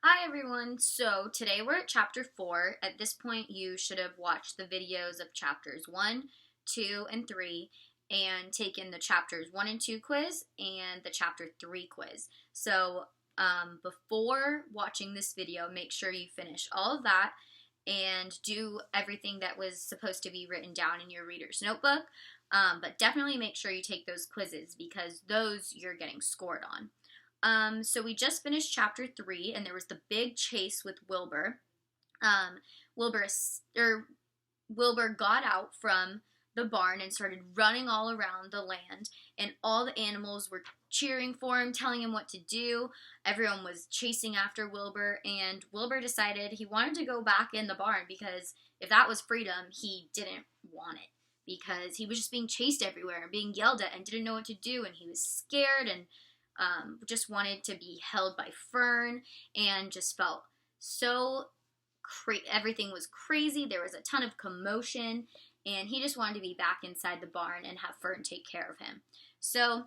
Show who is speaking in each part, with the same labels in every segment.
Speaker 1: Hi everyone, so today we're at chapter 4. At this point you should have watched the videos of chapters 1, 2, and 3 and taken the chapters 1 and 2 quiz and the chapter 3 quiz. So before watching this video, make sure you finish all of that and do everything that was supposed to be written down in your reader's notebook. But definitely make sure you take those quizzes because those you're getting scored on. So we just finished chapter 3, and there was the big chase with Wilbur. Um, Wilbur Wilbur got out from the barn and started running all around the land, and all the animals were cheering for him, telling him what to do. Everyone was chasing after Wilbur, and Wilbur decided he wanted to go back in the barn because if that was freedom, he didn't want it because he was just being chased everywhere and being yelled at and didn't know what to do, and he was scared and just wanted to be held by Fern and just felt so everything was crazy. There was a ton of commotion, and he just wanted to be back inside the barn and have Fern take care of him. So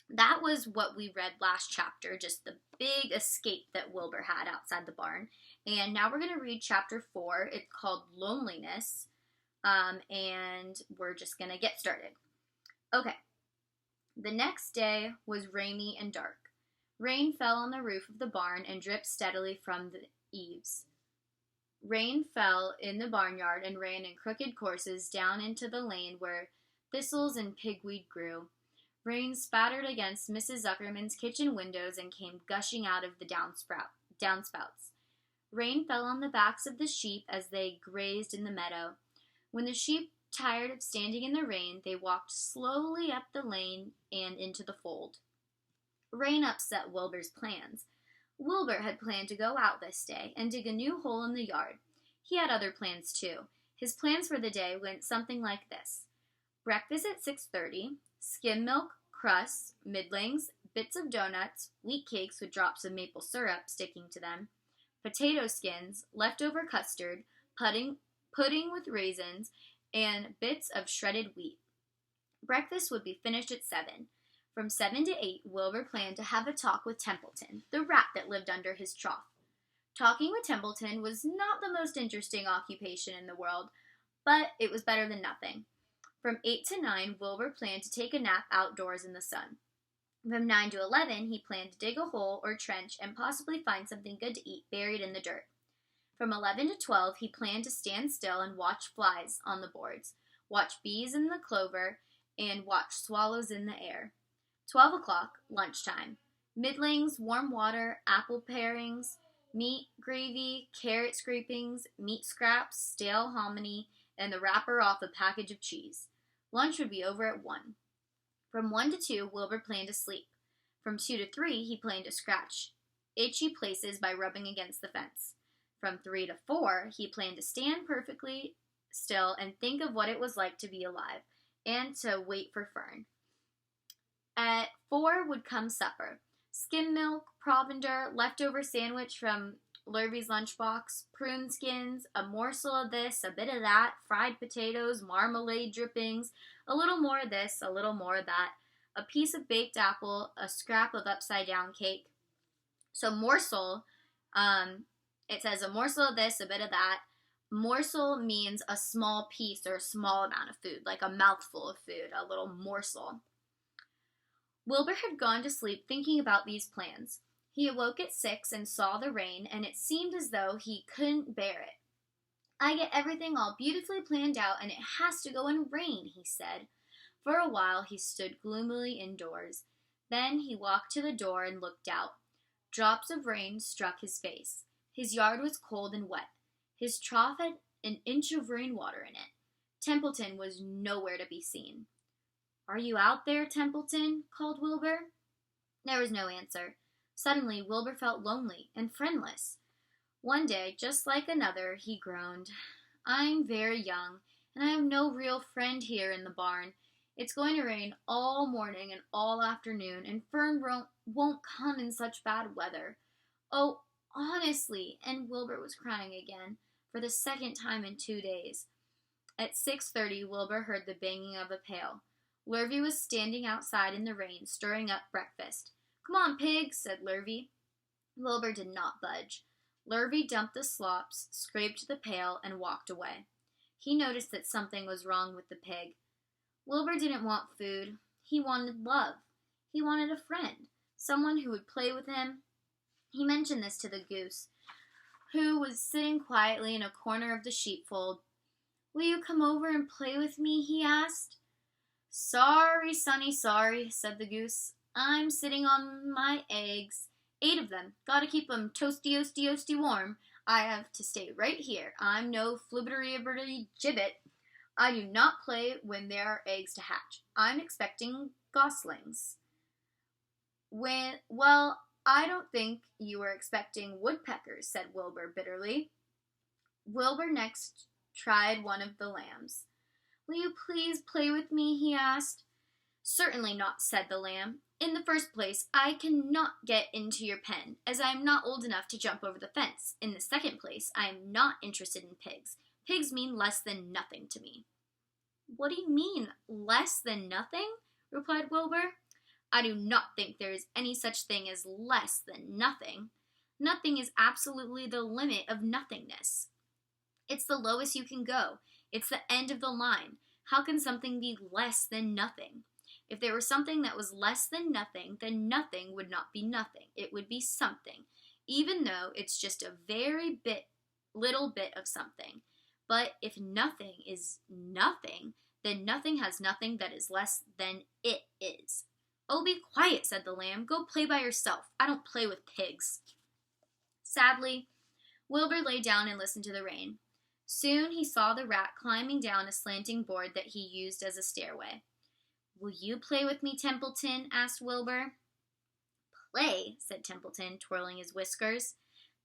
Speaker 1: that was what we read last chapter, just the big escape that Wilbur had outside the barn. And now we're going to read chapter 4. It's called Loneliness, and we're just going to get started. Okay. The next day was rainy and dark. Rain fell on the roof of the barn and dripped steadily from the eaves. Rain fell in the barnyard and ran in crooked courses down into the lane where thistles and pigweed grew. Rain spattered against Mrs. Zuckerman's kitchen windows and came gushing out of the downspouts. Rain fell on the backs of the sheep as they grazed in the meadow. When the sheep tired of standing in the rain, they walked slowly up the lane and into the fold. Rain upset Wilbur's plans. Wilbur had planned to go out this day and dig a new hole in the yard. He had other plans too. His plans for the day went something like this. Breakfast at 6:30, skim milk, crusts, middlings, bits of donuts, wheat cakes with drops of maple syrup sticking to them, potato skins, leftover custard, pudding with raisins, and bits of shredded wheat. Breakfast would be finished at 7. From 7 to 8, Wilbur planned to have a talk with Templeton, the rat that lived under his trough. Talking with Templeton was not the most interesting occupation in the world, but it was better than nothing. From 8 to 9, Wilbur planned to take a nap outdoors in the sun. From 9 to 11, he planned to dig a hole or trench and possibly find something good to eat buried in the dirt. From 11 to 12, he planned to stand still and watch flies on the boards, watch bees in the clover, and watch swallows in the air. 12 o'clock, lunchtime. Middlings, warm water, apple parings, meat gravy, carrot scrapings, meat scraps, stale hominy, and the wrapper off a package of cheese. Lunch would be over at 1. From 1 to 2, Wilbur planned to sleep. From 2 to 3, he planned to scratch itchy places by rubbing against the fence. From 3 to 4, he planned to stand perfectly still and think of what it was like to be alive, and to wait for Fern. At 4 would come supper. Skim milk, provender, leftover sandwich from Lurvy's lunchbox, prune skins, a morsel of this, a bit of that, fried potatoes, marmalade drippings, a little more of this, a little more of that, a piece of baked apple, a scrap of upside-down cake. So morsel, it says a morsel of this, a bit of that. Morsel means a small piece or a small amount of food, like a mouthful of food, a little morsel. Wilbur had gone to sleep thinking about these plans. He awoke at 6 and saw the rain, and it seemed as though he couldn't bear it. I get everything all beautifully planned out, and it has to go and rain, he said. For a while he stood gloomily indoors. Then he walked to the door and looked out. Drops of rain struck his face. His yard was cold and wet. His trough had an inch of rainwater in it. Templeton was nowhere to be seen. "Are you out there, Templeton?" called Wilbur. There was no answer. Suddenly, Wilbur felt lonely and friendless. One day, just like another, he groaned. "I'm very young, and I have no real friend here in the barn. It's going to rain all morning and all afternoon, and Fern won't come in such bad weather. Oh, honestly," and Wilbur was crying again, for the second time in 2 days. At 6:30, Wilbur heard the banging of a pail. Lurvy was standing outside in the rain, stirring up breakfast. "Come on, pig," said Lurvy. Wilbur did not budge. Lurvy dumped the slops, scraped the pail, and walked away. He noticed that something was wrong with the pig. Wilbur didn't want food. He wanted love. He wanted a friend, someone who would play with him. He mentioned this to the goose, who was sitting quietly in a corner of the sheepfold. "Will you come over and play with me?" he asked. "Sorry, Sonny, sorry," said the goose. "I'm sitting on my eggs. 8 of them. Gotta keep 'em toasty warm. I have to stay right here. I'm no flibberty gibbet. I do not play when there are eggs to hatch. I'm expecting goslings." "Well, I don't think you were expecting woodpeckers," said Wilbur bitterly. Wilbur next tried one of the lambs. "Will you please play with me?" he asked. "Certainly not," said the lamb. "In the first place, I cannot get into your pen, as I am not old enough to jump over the fence. In the second place, I am not interested in pigs. Pigs mean less than nothing to me." "What do you mean, less than nothing?" replied Wilbur. "I do not think there is any such thing as less than nothing. Nothing is absolutely the limit of nothingness. It's the lowest you can go. It's the end of the line. How can something be less than nothing? If there were something that was less than nothing, then nothing would not be nothing. It would be something, even though it's just a very little bit of something. But if nothing is nothing, then nothing has nothing that is less than it is." "Oh, be quiet," said the lamb. "Go play by yourself. I don't play with pigs." Sadly, Wilbur lay down and listened to the rain. Soon he saw the rat climbing down a slanting board that he used as a stairway. "Will you play with me, Templeton?" asked Wilbur. "Play?" said Templeton, twirling his whiskers.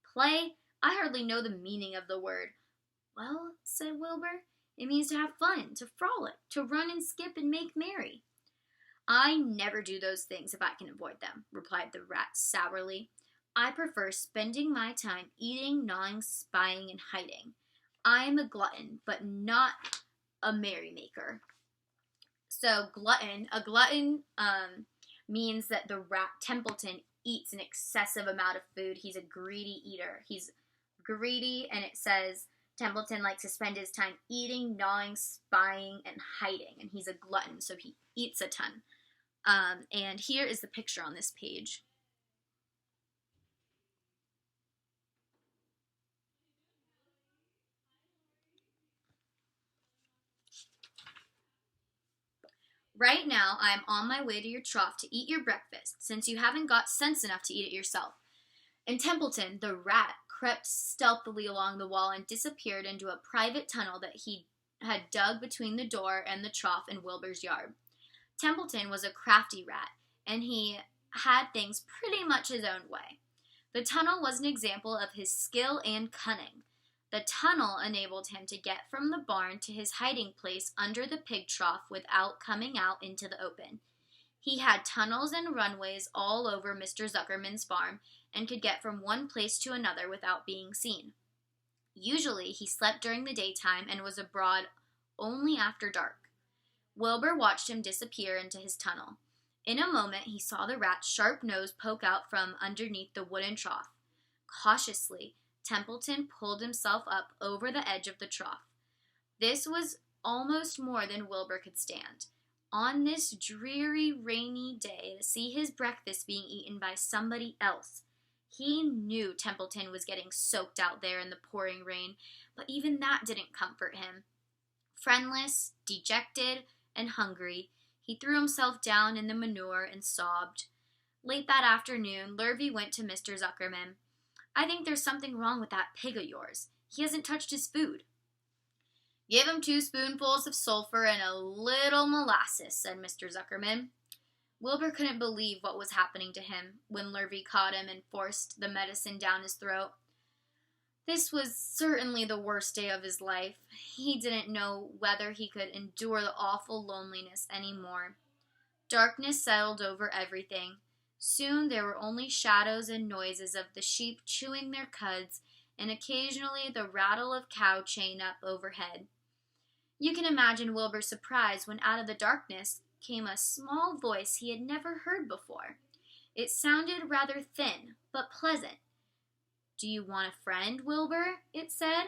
Speaker 1: "Play? I hardly know the meaning of the word." "Well," said Wilbur, "it means to have fun, to frolic, to run and skip and make merry." "I never do those things if I can avoid them," replied the rat sourly. "I prefer spending my time eating, gnawing, spying, and hiding. I am a glutton, but not a merrymaker." So a glutton means that the rat Templeton eats an excessive amount of food. He's a greedy eater. He's greedy, and it says Templeton likes to spend his time eating, gnawing, spying, and hiding, and he's a glutton, so he eats a ton. And here is the picture on this page. "Right now, I am on my way to your trough to eat your breakfast, since you haven't got sense enough to eat it yourself." And Templeton, the rat, crept stealthily along the wall and disappeared into a private tunnel that he had dug between the door and the trough in Wilbur's yard. Templeton was a crafty rat, and he had things pretty much his own way. The tunnel was an example of his skill and cunning. The tunnel enabled him to get from the barn to his hiding place under the pig trough without coming out into the open. He had tunnels and runways all over Mr. Zuckerman's farm and could get from one place to another without being seen. Usually he slept during the daytime and was abroad only after dark. Wilbur watched him disappear into his tunnel. In a moment he saw the rat's sharp nose poke out from underneath the wooden trough. Cautiously, Templeton pulled himself up over the edge of the trough. This was almost more than Wilbur could stand. On this dreary, rainy day, to see his breakfast being eaten by somebody else. He knew Templeton was getting soaked out there in the pouring rain, but even that didn't comfort him. Friendless, dejected, and hungry, he threw himself down in the manure and sobbed. Late that afternoon, Lurvy went to Mr. Zuckerman. "I think there's something wrong with that pig of yours. He hasn't touched his food." "Give him 2 spoonfuls of sulfur and a little molasses," said Mr. Zuckerman. Wilbur couldn't believe what was happening to him when Lurvy caught him and forced the medicine down his throat. This was certainly the worst day of his life. He didn't know whether he could endure the awful loneliness any more. Darkness settled over everything. Soon there were only shadows and noises of the sheep chewing their cuds, and occasionally the rattle of cow chain up overhead. You can imagine Wilbur's surprise when out of the darkness came a small voice he had never heard before. It sounded rather thin, but pleasant. Do you want a friend, Wilbur? It said.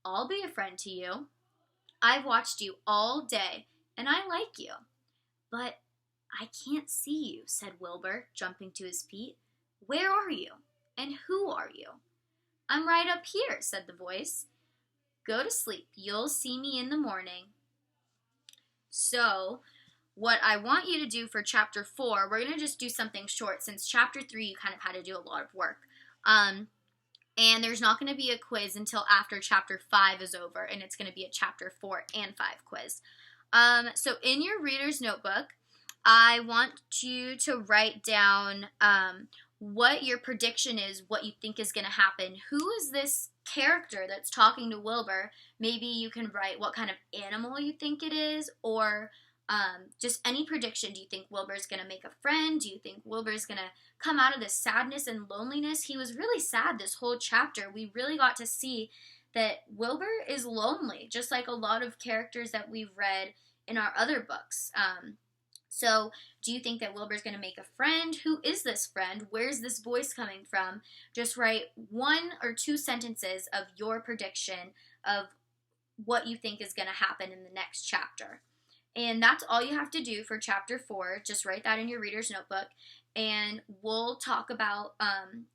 Speaker 1: I'll be a friend to you. I've watched you all day, and I like you. But I can't see you, said Wilbur, jumping to his feet. Where are you? And who are you? I'm right up here, said the voice. Go to sleep. You'll see me in the morning. So, what I want you to do for chapter 4, we're going to just do something short since chapter 3 you kind of had to do a lot of work. And there's not going to be a quiz until after chapter 5 is over, and it's going to be a chapter 4 and 5 quiz. So in your reader's notebook, I want you to write down what your prediction is, what you think is going to happen. Who is this character that's talking to Wilbur? Maybe you can write what kind of animal you think it is, or just any prediction. Do you think Wilbur's going to make a friend? Do you think Wilbur's going to come out of this sadness and loneliness? He was really sad this whole chapter. We really got to see that Wilbur is lonely, just like a lot of characters that we've read in our other books. So do you think that Wilbur's going to make a friend? Who is this friend? Where's this voice coming from? Just write 1 or 2 sentences of your prediction of what you think is going to happen in the next chapter. And that's all you have to do for chapter 4. Just write that in your reader's notebook. And we'll talk about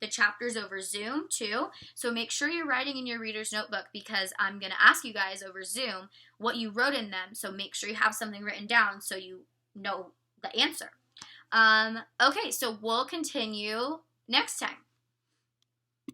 Speaker 1: the chapters over Zoom too. So make sure you're writing in your reader's notebook, because I'm going to ask you guys over Zoom what you wrote in them. So make sure you have something written down so you know the answer. Okay, so we'll continue next time.